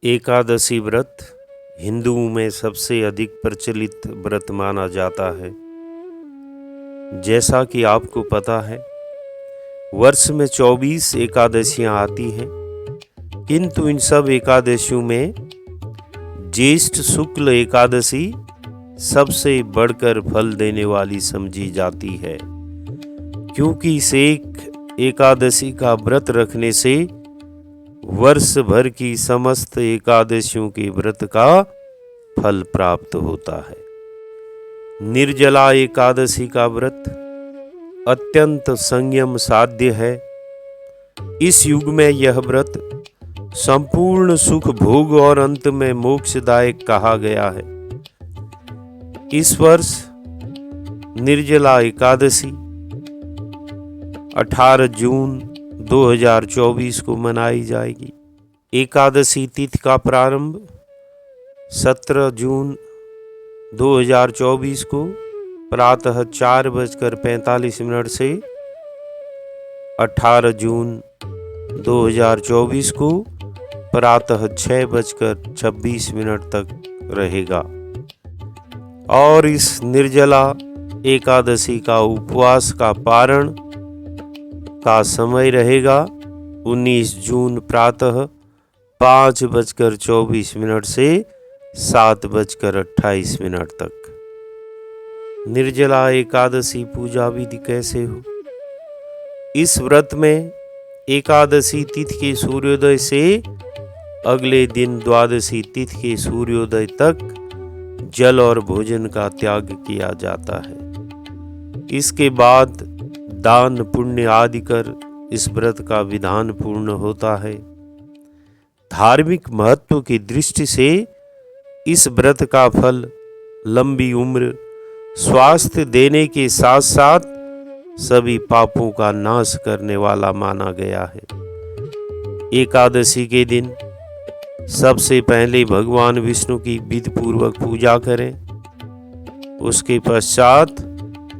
एकादशी व्रत हिंदुओं में सबसे अधिक प्रचलित व्रत माना जाता है। जैसा कि आपको पता है, वर्ष में 24 एकादशियां आती हैं, किंतु इन सब एकादशियों में ज्येष्ठ शुक्ल एकादशी सबसे बढ़कर फल देने वाली समझी जाती है, क्योंकि इस एक एकादशी का व्रत रखने से वर्ष भर की समस्त एकादशियों के व्रत का फल प्राप्त होता है। निर्जला एकादशी का व्रत अत्यंत संयम साध्य है। इस युग में यह व्रत संपूर्ण सुख भोग और अंत में मोक्षदायक कहा गया है। इस वर्ष निर्जला एकादशी 18 जून 2024 को मनाई जाएगी। एकादशी तिथि का प्रारंभ 17 जून 2024 को प्रातः 4:45 से 18 जून 2024 को प्रातः 6:26 तक रहेगा और इस निर्जला एकादशी का उपवास का पारण का समय रहेगा 19 जून प्रातः 5:24 से 7:28 तक। निर्जला एकादशी पूजा विधि कैसे हो? इस व्रत में एकादशी तिथि के सूर्योदय से अगले दिन द्वादशी तिथि के सूर्योदय तक जल और भोजन का त्याग किया जाता है। इसके बाद दान पुण्य आदि कर इस व्रत का विधान पूर्ण होता है। धार्मिक महत्व की दृष्टि से इस व्रत का फल लंबी उम्र, स्वास्थ्य देने के साथ साथ सभी पापों का नाश करने वाला माना गया है। एकादशी के दिन सबसे पहले भगवान विष्णु की विधि पूर्वक पूजा करें। उसके पश्चात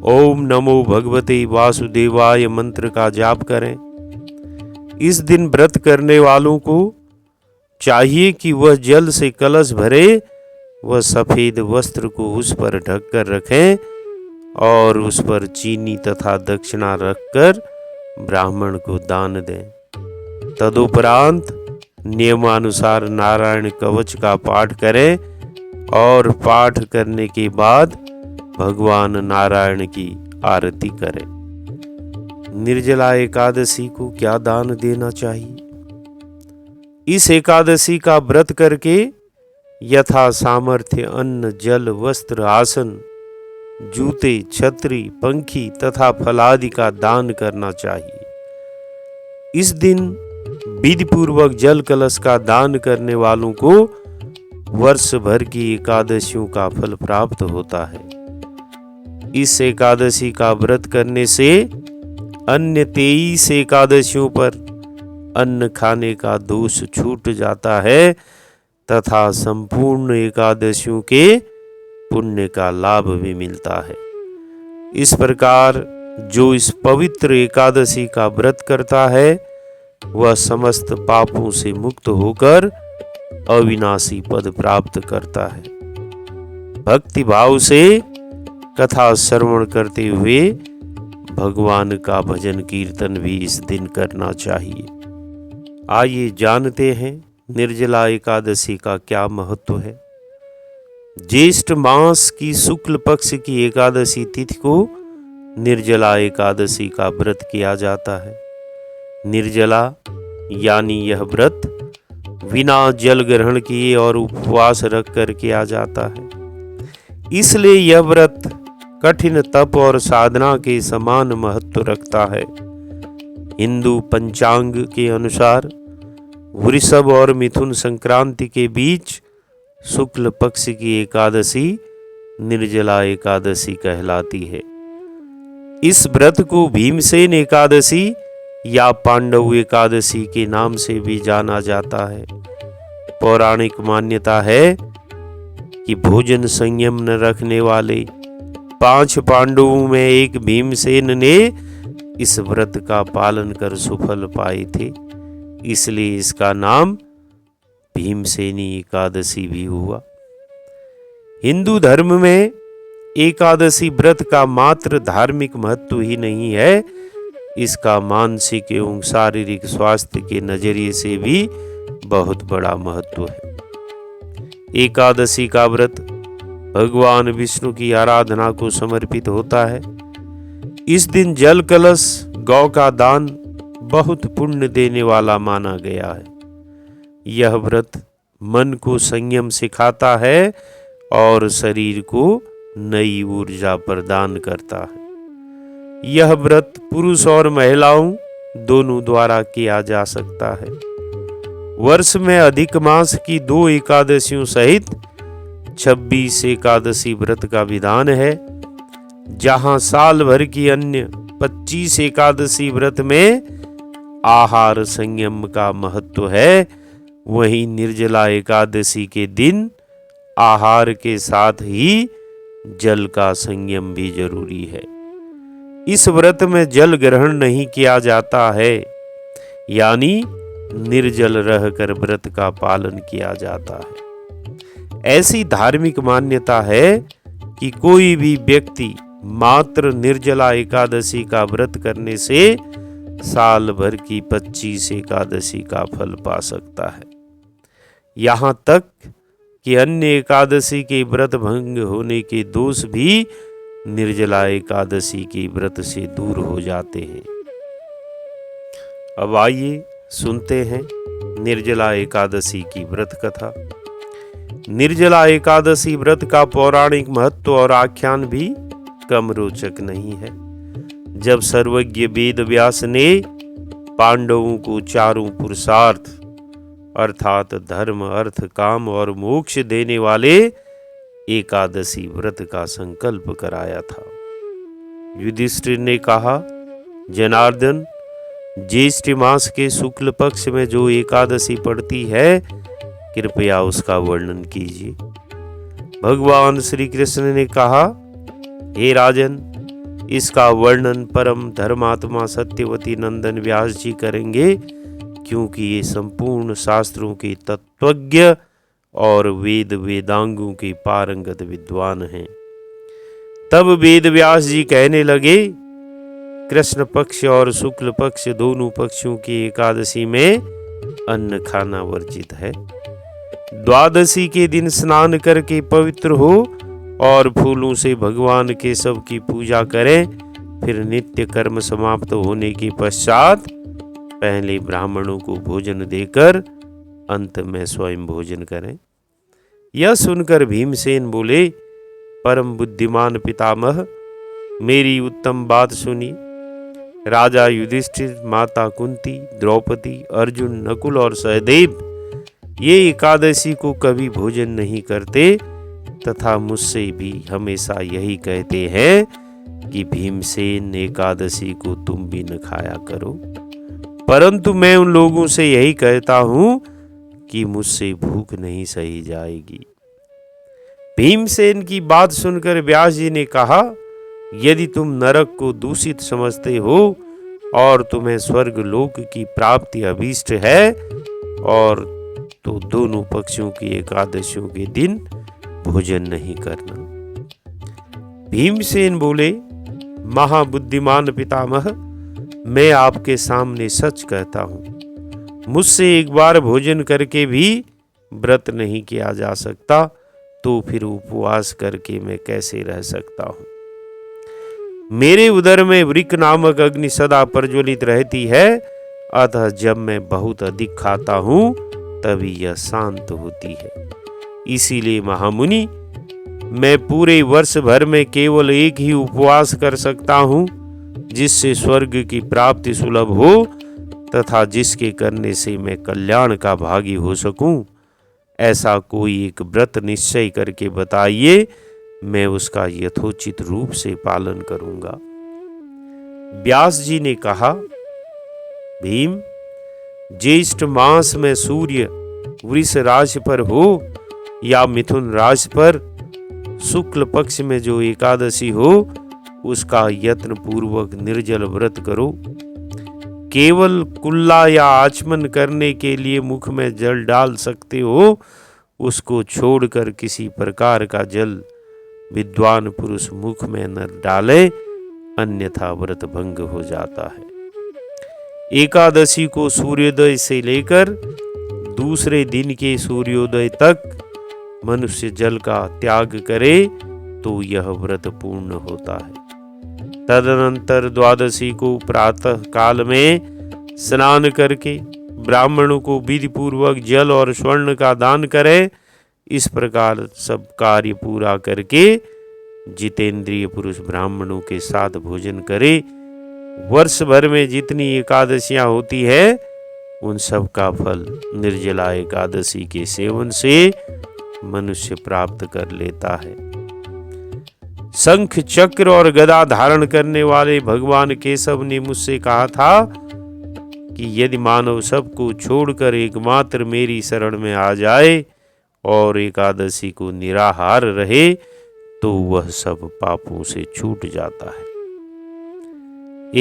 ओम नमो भगवते वासुदेवाय मंत्र का जाप करें। इस दिन व्रत करने वालों को चाहिए कि वह जल से कलश भरे व सफेद वस्त्र को उस पर ढककर रखें और उस पर चीनी तथा दक्षिणा रखकर ब्राह्मण को दान दें। तदुपरांत नियमानुसार नारायण कवच का पाठ करें और पाठ करने के बाद भगवान नारायण की आरती करें। निर्जला एकादशी को क्या दान देना चाहिए? इस एकादशी का व्रत करके यथा सामर्थ्य अन्न, जल, वस्त्र, आसन, जूते, छतरी, पंखी तथा फलादि का दान करना चाहिए। इस दिन विधि पूर्वक जल कलश का दान करने वालों को वर्ष भर की एकादशियों का फल प्राप्त होता है। इस एकादशी का व्रत करने से अन्य 23 एकादशियों पर अन्न खाने का दोष छूट जाता है तथा संपूर्ण एकादशियों के पुण्य का लाभ भी मिलता है। इस प्रकार जो इस पवित्र एकादशी का व्रत करता है वह समस्त पापों से मुक्त होकर अविनाशी पद प्राप्त करता है। भक्ति भाव से कथा श्रवण करते हुए भगवान का भजन कीर्तन भी इस दिन करना चाहिए। आइए जानते हैं निर्जला एकादशी का क्या महत्व है। ज्येष्ठ मास की शुक्ल पक्ष की एकादशी तिथि को निर्जला एकादशी का व्रत किया जाता है। निर्जला यानी यह व्रत बिना जल ग्रहण किए और उपवास रख कर किया जाता है। इसलिए यह व्रत कठिन तप और साधना के समान महत्व रखता है। हिंदू पंचांग के अनुसार वृषभ और मिथुन संक्रांति के बीच शुक्ल पक्ष की एकादशी निर्जला एकादशी कहलाती है। इस व्रत को भीमसेन एकादशी या पांडव एकादशी के नाम से भी जाना जाता है। पौराणिक मान्यता है कि भोजन संयम न रखने वाले 5 पांडवों में एक भीमसेन ने इस व्रत का पालन कर सुफल पाए थे, इसलिए इसका नाम भीमसेनी एकादशी भी हुआ। हिंदू धर्म में एकादशी व्रत का मात्र धार्मिक महत्व ही नहीं है, इसका मानसिक एवं शारीरिक स्वास्थ्य के नजरिए से भी बहुत बड़ा महत्व है। एकादशी का व्रत भगवान विष्णु की आराधना को समर्पित होता है। इस दिन जल कलश, गौ का दान बहुत पुण्य देने वाला माना गया है। यह व्रत मन को संयम सिखाता है और शरीर को नई ऊर्जा प्रदान करता है। यह व्रत पुरुष और महिलाओं दोनों द्वारा किया जा सकता है। वर्ष में अधिक मास की 2 एकादशियों सहित 26 एकादशी व्रत का विधान है। जहां साल भर की अन्य 25 एकादशी व्रत में आहार संयम का महत्व है, वहीं निर्जला एकादशी के दिन आहार के साथ ही जल का संयम भी जरूरी है। इस व्रत में जल ग्रहण नहीं किया जाता है, यानी निर्जल रहकर व्रत का पालन किया जाता है। ऐसी धार्मिक मान्यता है कि कोई भी व्यक्ति मात्र निर्जला एकादशी का व्रत करने से साल भर की 25 एकादशी का फल पा सकता है। यहाँ तक कि अन्य एकादशी के व्रत भंग होने के दोष भी निर्जला एकादशी के व्रत से दूर हो जाते हैं। अब आइए सुनते हैं निर्जला एकादशी की व्रत कथा। निर्जला एकादशी व्रत का पौराणिक महत्व और आख्यान भी कम रोचक नहीं है। जब सर्वज्ञ वेद व्यास ने पांडवों को चारों पुरुषार्थ अर्थात धर्म, अर्थ, काम और मोक्ष देने वाले एकादशी व्रत का संकल्प कराया था, युधिष्ठिर ने कहा, जनार्दन, ज्येष्ठ मास के शुक्ल पक्ष में जो एकादशी पड़ती है, कृपया उसका वर्णन कीजिए। भगवान श्री कृष्ण ने कहा, हे राजन, इसका वर्णन परम धर्मात्मा सत्यवती नंदन व्यास जी करेंगे, क्योंकि ये संपूर्ण शास्त्रों के तत्वज्ञ और वेद वेदांगों के पारंगत विद्वान हैं। तब वेद व्यास जी कहने लगे, कृष्ण पक्ष और शुक्ल पक्ष दोनों पक्षों की एकादशी में अन्न खाना वर्जित है। द्वादशी के दिन स्नान करके पवित्र हो और फूलों से भगवान केशव की पूजा करें। फिर नित्य कर्म समाप्त होने के पश्चात पहले ब्राह्मणों को भोजन देकर अंत में स्वयं भोजन करें। यह सुनकर भीमसेन बोले, परम बुद्धिमान पितामह, मेरी उत्तम बात सुनिए। राजा युधिष्ठिर, माता कुंती, द्रौपदी, अर्जुन, नकुल और सहदेव ये एकादशी को कभी भोजन नहीं करते तथा मुझसे भी हमेशा यही कहते हैं कि भीमसेन एकादशी को तुम भी न खाया करो। परंतु मैं उन लोगों से यही कहता हूं कि मुझसे भूख नहीं सही जाएगी। भीमसेन की बात सुनकर व्यास जी ने कहा, यदि तुम नरक को दूषित समझते हो और तुम्हें स्वर्ग लोक की प्राप्ति अभीष्ट है, और तो दोनों पक्षों की एकादशियों के दिन भोजन नहीं करना। भीमसेन बोले, महाबुद्धिमान पितामह, मैं आपके सामने सच कहता हूं, मुझसे एक बार भोजन करके भी व्रत नहीं किया जा सकता, तो फिर उपवास करके मैं कैसे रह सकता हूं। मेरे उदर में वृक नामक अग्नि सदा प्रज्वलित रहती है, अतः जब मैं बहुत अधिक खाता हूं तभी यह शांत होती है। इसीलिए महामुनि, मैं पूरे वर्ष भर में केवल एक ही उपवास कर सकता हूं, जिससे स्वर्ग की प्राप्ति सुलभ हो तथा जिसके करने से मैं कल्याण का भागी हो सकूं। ऐसा कोई एक व्रत निश्चय करके बताइए, मैं उसका यथोचित रूप से पालन करूंगा। व्यास जी ने कहा, भीम, ज्येष्ठ मास में सूर्य वृष राशि पर हो या मिथुन राशि पर शुक्ल पक्ष में जो एकादशी हो, उसका यत्न पूर्वक निर्जल व्रत करो। केवल कुल्ला या आचमन करने के लिए मुख में जल डाल सकते हो, उसको छोड़कर किसी प्रकार का जल विद्वान पुरुष मुख में न डाले, अन्यथा व्रत भंग हो जाता है। एकादशी को सूर्योदय से लेकर दूसरे दिन के सूर्योदय तक मनुष्य जल का त्याग करे तो यह व्रत पूर्ण होता है। तदनंतर द्वादशी को प्रातः काल में स्नान करके ब्राह्मणों को विधि पूर्वक जल और स्वर्ण का दान करे। इस प्रकार सब कार्य पूरा करके जितेंद्रिय पुरुष ब्राह्मणों के साथ भोजन करे। वर्ष भर में जितनी एकादशियां होती है उन सब का फल निर्जला एकादशी के सेवन से मनुष्य प्राप्त कर लेता है। शंख चक्र और गदा धारण करने वाले भगवान केशव ने मुझसे कहा था कि यदि मानव सबको छोड़कर एकमात्र मेरी शरण में आ जाए और एकादशी को निराहार रहे तो वह सब पापों से छूट जाता है।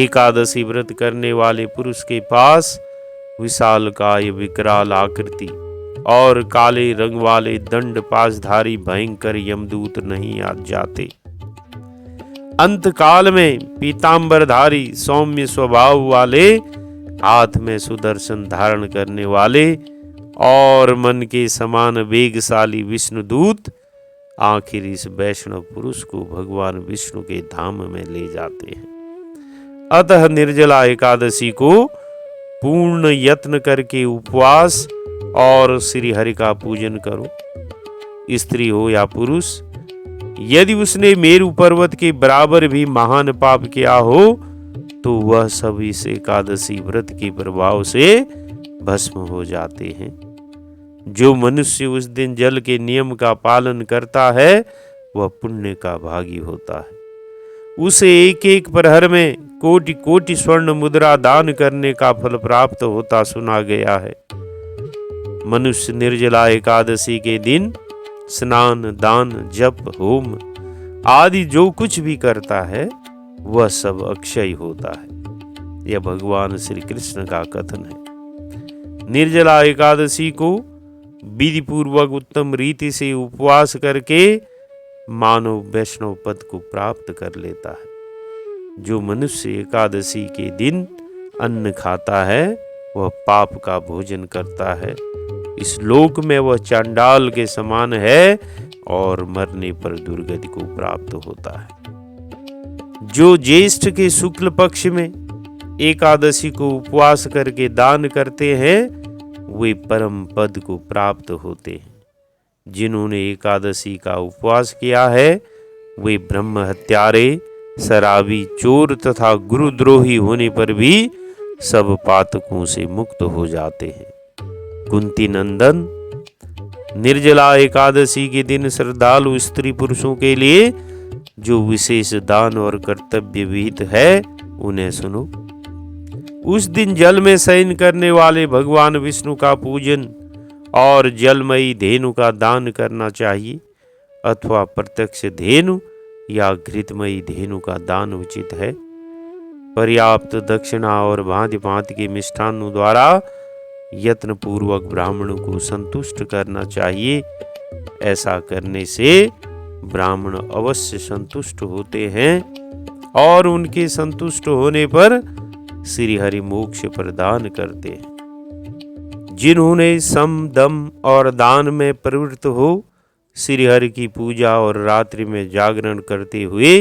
एकादशी व्रत करने वाले पुरुष के पास विशालकाय विकराल आकृति और काले रंग वाले दंड पाशधारी भयंकर यमदूत नहीं आ जाते। अंत काल में पीतांबरधारी सौम्य स्वभाव वाले, हाथ में सुदर्शन धारण करने वाले और मन के समान वेगशाली विष्णुदूत आखिर इस वैष्णव पुरुष को भगवान विष्णु के धाम में ले जाते हैं। अतः निर्जला एकादशी को पूर्ण यत्न करके उपवास और श्री हरि का पूजन करो। स्त्री हो या पुरुष, यदि उसने मेरु पर्वत के बराबर भी महान पाप किया हो तो वह सब इस एकादशी व्रत के प्रभाव से भस्म हो जाते हैं। जो मनुष्य उस दिन जल के नियम का पालन करता है वह पुण्य का भागी होता है। उसे एक एक प्रहर में कोटि कोटि स्वर्ण मुद्रा दान करने का फल प्राप्त होता सुना गया है। मनुष्य निर्जला एकादशी के दिन स्नान, दान, जप, होम आदि जो कुछ भी करता है वह सब अक्षय होता है। यह भगवान श्री कृष्ण का कथन है। निर्जला एकादशी को विधि पूर्वक उत्तम रीति से उपवास करके मानव वैष्णव पद को प्राप्त कर लेता है। जो मनुष्य एकादशी के दिन अन्न खाता है वह पाप का भोजन करता है। इस लोक में वह चांडाल के समान है और मरने पर दुर्गति को प्राप्त होता है। जो ज्येष्ठ के शुक्ल पक्ष में एकादशी को उपवास करके दान करते हैं वे परम पद को प्राप्त होते हैं। जिन्होंने एकादशी का उपवास किया है वे ब्रह्म हत्यारे, शराबी, चोर तथा गुरुद्रोही होने पर भी सब पातकों से मुक्त हो जाते हैं। कुंती नंदन, निर्जला एकादशी के दिन श्रद्धालु स्त्री पुरुषों के लिए जो विशेष दान और कर्तव्य विहित है उन्हें सुनो। उस दिन जल में शयन करने वाले भगवान विष्णु का पूजन और जलमयी धेनु का दान करना चाहिए अथवा प्रत्यक्ष धेनु या घृतमयी धेनु का दान उचित है। पर्याप्त दक्षिणा और भांति भांति के मिष्ठान्नों द्वारा यत्न पूर्वक ब्राह्मणों को संतुष्ट करना चाहिए। ऐसा करने से ब्राह्मण अवश्य संतुष्ट होते हैं और उनके संतुष्ट होने पर श्री हरि मोक्ष प्रदान करते हैं। जिन्होंने सम, दम और दान में प्रवृत्त हो श्री हरि की पूजा और रात्रि में जागरण करते हुए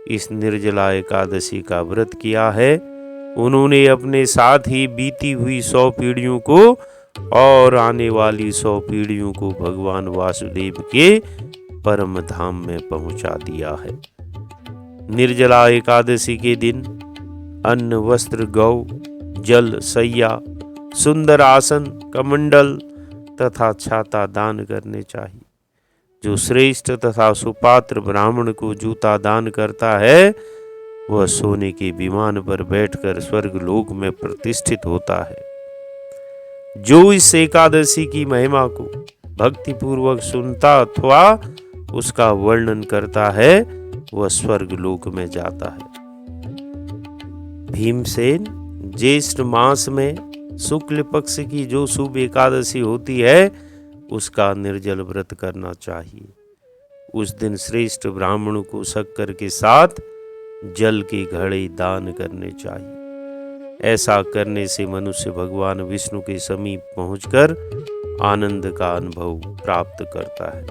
इस निर्जला एकादशी का व्रत किया है, उन्होंने अपने साथ ही बीती हुई 100 पीढ़ियों को और आने वाली 100 पीढ़ियों को भगवान वासुदेव के परम धाम में पहुंचा दिया है। निर्जला एकादशी के दिन अन्न, वस्त्र, गौ, जल, सैया, सुंदर आसन, कमंडल तथा छाता दान करने चाहिए। जो श्रेष्ठ तथा सुपात्र ब्राह्मण को जूता दान करता है वह सोने के विमान पर बैठकर स्वर्ग लोक में प्रतिष्ठित होता है। जो इस एकादशी की महिमा को भक्ति पूर्वक सुनता अथवा उसका वर्णन करता है वह स्वर्ग लोक में जाता है। भीमसेन ज्येष्ठ मास में शुक्ल पक्ष की जो शुभ एकादशी होती है उसका निर्जल व्रत करना चाहिए। उस दिन श्रेष्ठ ब्राह्मण को शक्कर के साथ जल के घड़े दान करने चाहिए। ऐसा करने से मनुष्य भगवान विष्णु के समीप पहुंचकर आनंद का अनुभव प्राप्त करता है।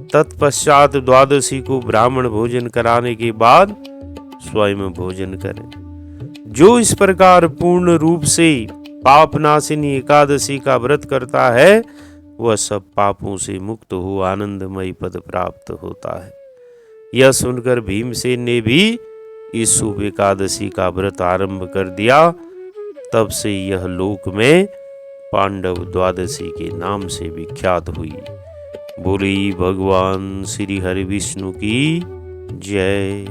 तत्पश्चात द्वादशी को ब्राह्मण भोजन कराने के बाद स्वयं भोजन करें। जो इस प्रकार पूर्ण रूप से पापनाशिनी एकादशी का व्रत करता है वह सब पापों से मुक्त हो आनंदमय पद प्राप्त होता है। यह सुनकर भीमसेन ने भी इस शुभ एकादशी का व्रत आरंभ कर दिया। तब से यह लोक में पांडव द्वादशी के नाम से विख्यात हुई। बोली भगवान श्री हरि विष्णु की जय।